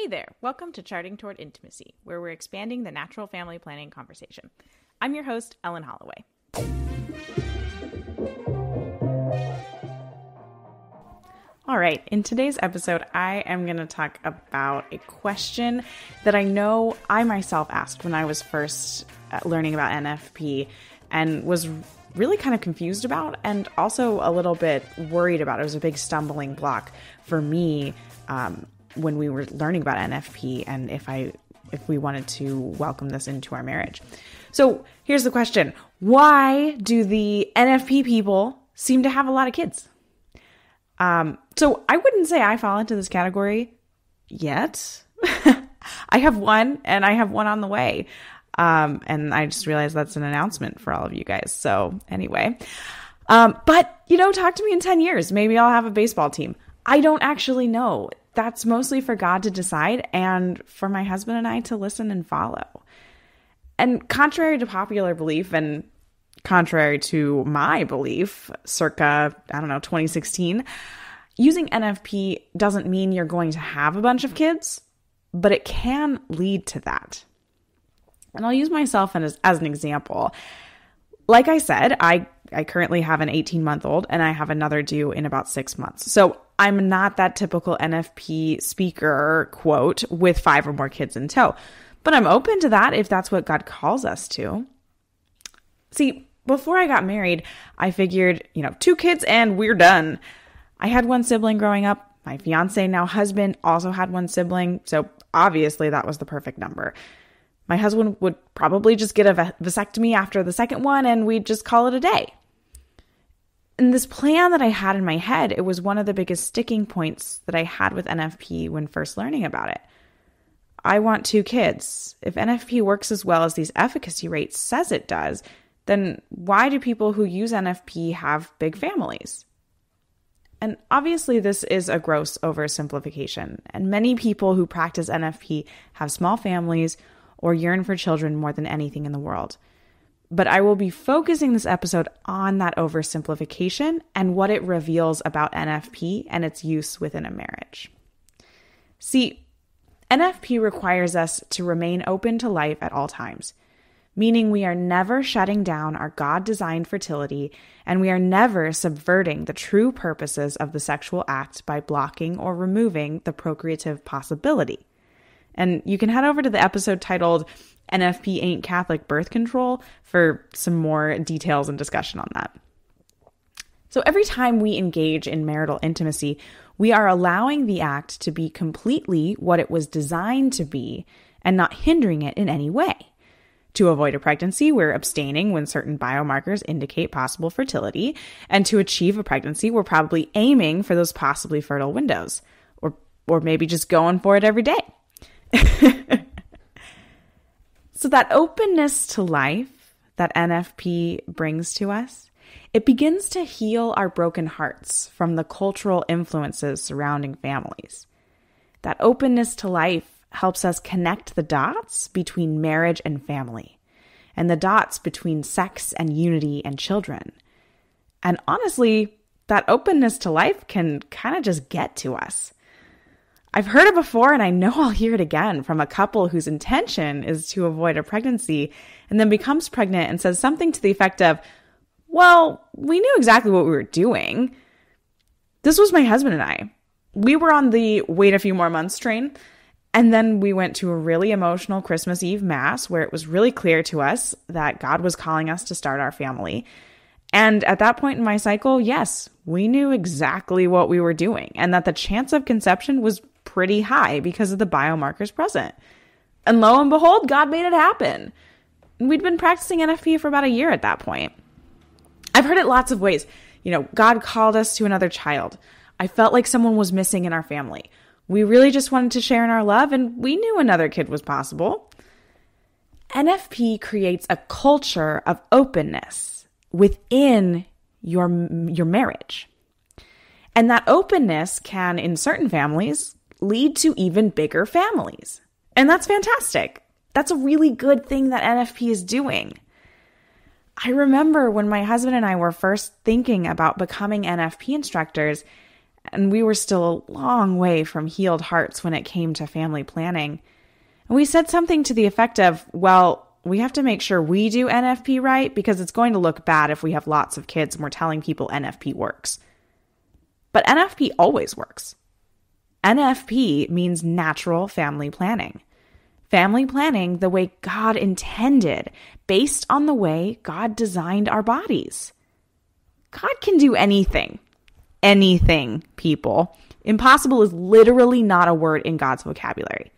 Hey there, welcome to Charting Toward Intimacy, where we're expanding the natural family planning conversation. I'm your host, Ellen Holloway. All right, in today's episode, I am going to talk about a question that I know I myself asked when I was first learning about NFP and was really kind of confused about and also a little bit worried about. It was a big stumbling block for me when we were learning about NFP and if we wanted to welcome this into our marriage. So here's the question. Why do the NFP people seem to have a lot of kids? So I wouldn't say I fall into this category yet. I have one and I have one on the way. And I just realized that's an announcement for all of you guys. So anyway, but talk to me in 10 years. Maybe I'll have a baseball team. I don't actually know. That's mostly for God to decide and for my husband and I to listen and follow. And contrary to popular belief and contrary to my belief, circa, 2016, using NFP doesn't mean you're going to have a bunch of kids, but it can lead to that. And I'll use myself as an example. Like I said, I currently have an 18-month-old and I have another due in about 6 months. So I'm not that typical NFP speaker, quote, with 5 or more kids in tow. But I'm open to that if that's what God calls us to. See, before I got married, I figured, 2 kids and we're done. I had one sibling growing up. My fiance, now husband, also had one sibling. So obviously that was the perfect number. My husband would probably just get a vasectomy after the second one and we'd just call it a day. And this plan that I had in my head, it was one of the biggest sticking points that I had with NFP when first learning about it. I want 2 kids. If NFP works as well as these efficacy rates says it does, then why do people who use NFP have big families? And obviously this is a gross oversimplification, and many people who practice NFP have small families or yearn for children more than anything in the world. But I will be focusing this episode on that oversimplification and what it reveals about NFP and its use within a marriage. See, NFP requires us to remain open to life at all times, meaning we are never shutting down our God-designed fertility and we are never subverting the true purposes of the sexual act by blocking or removing the procreative possibility. And you can head over to the episode titled NFP Ain't Catholic Birth Control for some more details and discussion on that. So every time we engage in marital intimacy, we are allowing the act to be completely what it was designed to be and not hindering it in any way. To avoid a pregnancy, we're abstaining when certain biomarkers indicate possible fertility. And to achieve a pregnancy, we're probably aiming for those possibly fertile windows, or maybe just going for it every day. So that openness to life that NFP brings to us, it begins to heal our broken hearts from the cultural influences surrounding families. That openness to life helps us connect the dots between marriage and family, and the dots between sex and unity and children. And honestly, that openness to life can kind of just get to us. I've heard it before, and I know I'll hear it again from a couple whose intention is to avoid a pregnancy and then becomes pregnant and says something to the effect of, well, we knew exactly what we were doing. This was my husband and I. We were on the wait a few more months train, and then we went to a really emotional Christmas Eve Mass where it was really clear to us that God was calling us to start our family. And at that point in my cycle, yes, we knew exactly what we were doing and that the chance of conception was pretty high because of the biomarkers present. And lo and behold, God made it happen. We'd been practicing NFP for about a year at that point. I've heard it lots of ways. God called us to another child. I felt like someone was missing in our family. We really just wanted to share in our love, and we knew another kid was possible. NFP creates a culture of openness within your marriage. And that openness can, in certain families, lead to even bigger families. And that's fantastic. That's a really good thing that NFP is doing. I remember when my husband and I were first thinking about becoming NFP instructors, and we were still a long way from healed hearts when it came to family planning. And we said something to the effect of, well, we have to make sure we do NFP right because it's going to look bad if we have lots of kids and we're telling people NFP works. But NFP always works. NFP means natural family planning. Family planning the way God intended, based on the way God designed our bodies. God can do anything. Anything, people. Impossible is literally not a word in God's vocabulary.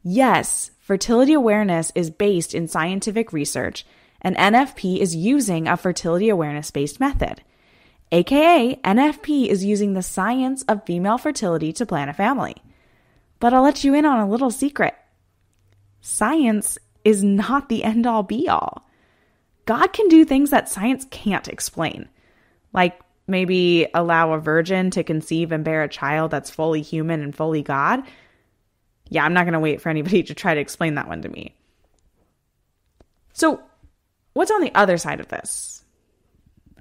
Yes, fertility awareness is based in scientific research, and NFP is using a fertility awareness-based method. AKA, NFP is using the science of female fertility to plan a family. But I'll let you in on a little secret. Science is not the end-all be-all. God can do things that science can't explain, like maybe allow a virgin to conceive and bear a child that's fully human and fully God. Yeah, I'm not going to wait for anybody to try to explain that one to me. So what's on the other side of this?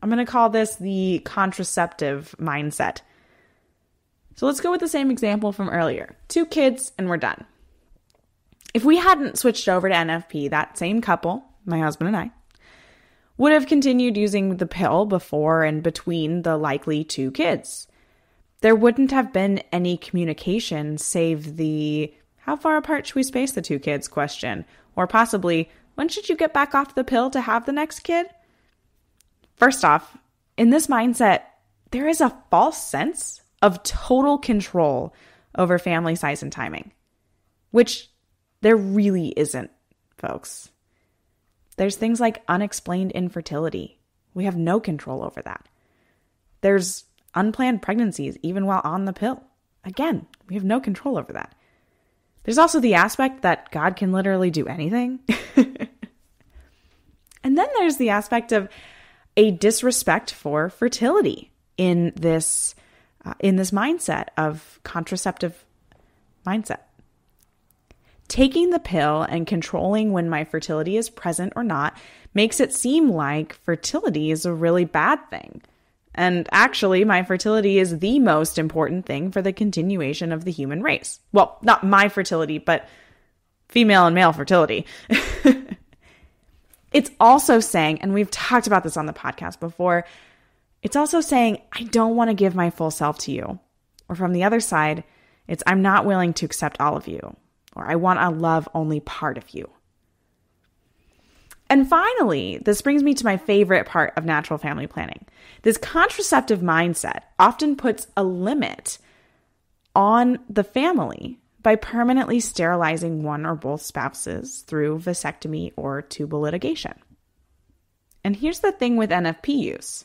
I'm going to call this the contraceptive mindset. So let's go with the same example from earlier. 2 kids and we're done. If we hadn't switched over to NFP, that same couple, my husband and I, would have continued using the pill before and between the likely 2 kids. There wouldn't have been any communication save the how far apart should we space the 2 kids question, or possibly when should you get back off the pill to have the next kid? First off, in this mindset, there is a false sense of total control over family size and timing, which there really isn't, folks. There's things like unexplained infertility. We have no control over that. There's unplanned pregnancies even while on the pill. Again, we have no control over that. There's also the aspect that God can literally do anything. And then there's the aspect of a disrespect for fertility in this mindset of contraceptive mindset. Taking the pill and controlling when my fertility is present or not makes it seem like fertility is a really bad thing. And actually, my fertility is the most important thing for the continuation of the human race. Well, not my fertility, but female and male fertility. It's also saying, and we've talked about this on the podcast before, it's also saying, I don't want to give my full self to you. Or from the other side, it's I'm not willing to accept all of you. Or I want to love only part of you. And finally, this brings me to my favorite part of natural family planning. This contraceptive mindset often puts a limit on the family by permanently sterilizing one or both spouses through vasectomy or tubal ligation. And here's the thing with NFP use.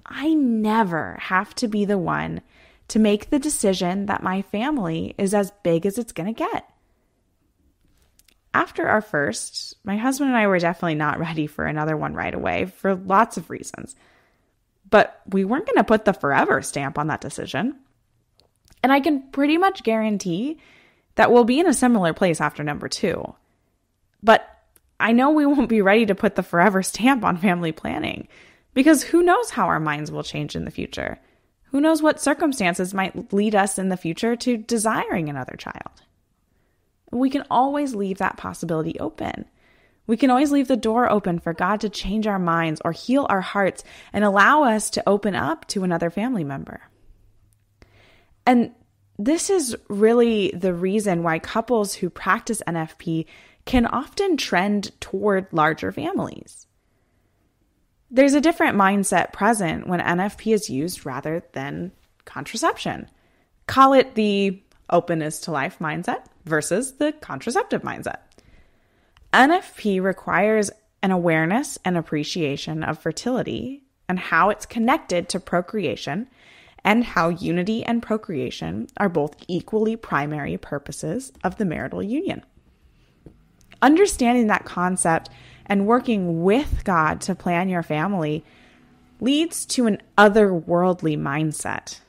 I never have to be the one to make the decision that my family is as big as it's going to get. After our first, my husband and I were definitely not ready for another one right away for lots of reasons. But we weren't going to put the forever stamp on that decision. And I can pretty much guarantee that we'll be in a similar place after number 2. But I know we won't be ready to put the forever stamp on family planning because who knows how our minds will change in the future? Who knows what circumstances might lead us in the future to desiring another child? We can always leave that possibility open. We can always leave the door open for God to change our minds or heal our hearts and allow us to open up to another family member. And this is really the reason why couples who practice NFP can often trend toward larger families. There's a different mindset present when NFP is used rather than contraception. Call it the openness to life mindset versus the contraceptive mindset. NFP requires an awareness and appreciation of fertility and how it's connected to procreation and how unity and procreation are both equally primary purposes of the marital union. Understanding that concept and working with God to plan your family leads to an otherworldly mindset.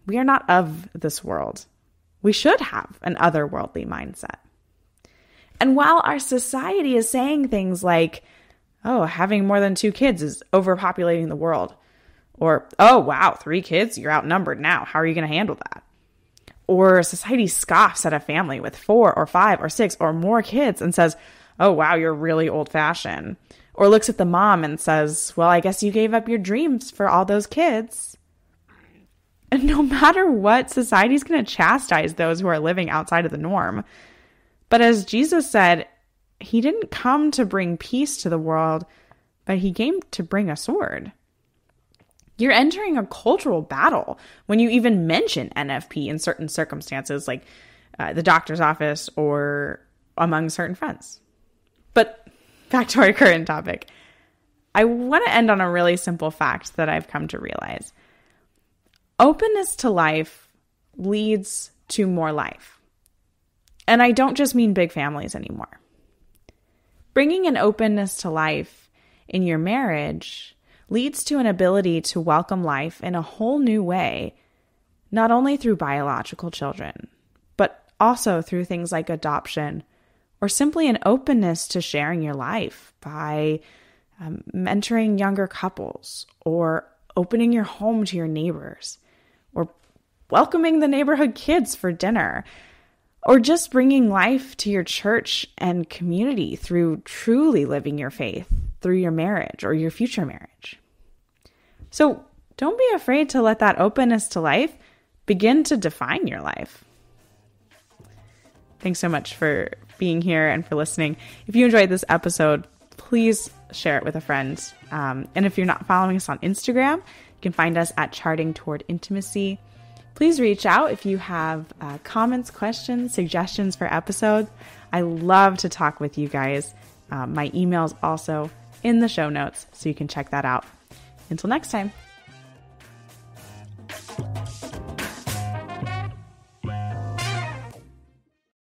We are not of this world. We should have an otherworldly mindset. And while our society is saying things like, oh, having more than 2 kids is overpopulating the world, Or, oh, wow, 3 kids, you're outnumbered now. How are you going to handle that? Or society scoffs at a family with 4 or 5 or 6 or more kids and says, oh, wow, you're really old-fashioned. Or looks at the mom and says, well, I guess you gave up your dreams for all those kids. And no matter what, society's going to chastise those who are living outside of the norm. But as Jesus said, he didn't come to bring peace to the world, but he came to bring a sword. You're entering a cultural battle when you even mention NFP in certain circumstances, like the doctor's office or among certain friends. But back to our current topic. I want to end on a really simple fact that I've come to realize. Openness to life leads to more life. And I don't just mean big families anymore. Bringing an openness to life in your marriage leads to an ability to welcome life in a whole new way, not only through biological children, but also through things like adoption, or simply an openness to sharing your life by mentoring younger couples, or opening your home to your neighbors, or welcoming the neighborhood kids for dinner, or just bringing life to your church and community through truly living your faith through your marriage or your future marriage. So don't be afraid to let that openness to life begin to define your life. Thanks so much for being here and for listening. If you enjoyed this episode, please share it with a friend. And if you're not following us on Instagram, you can find us at Charting Toward Intimacy. Please reach out if you have comments, questions, suggestions for episodes. I love to talk with you guys. My email's also in the show notes, so you can check that out. Until next time.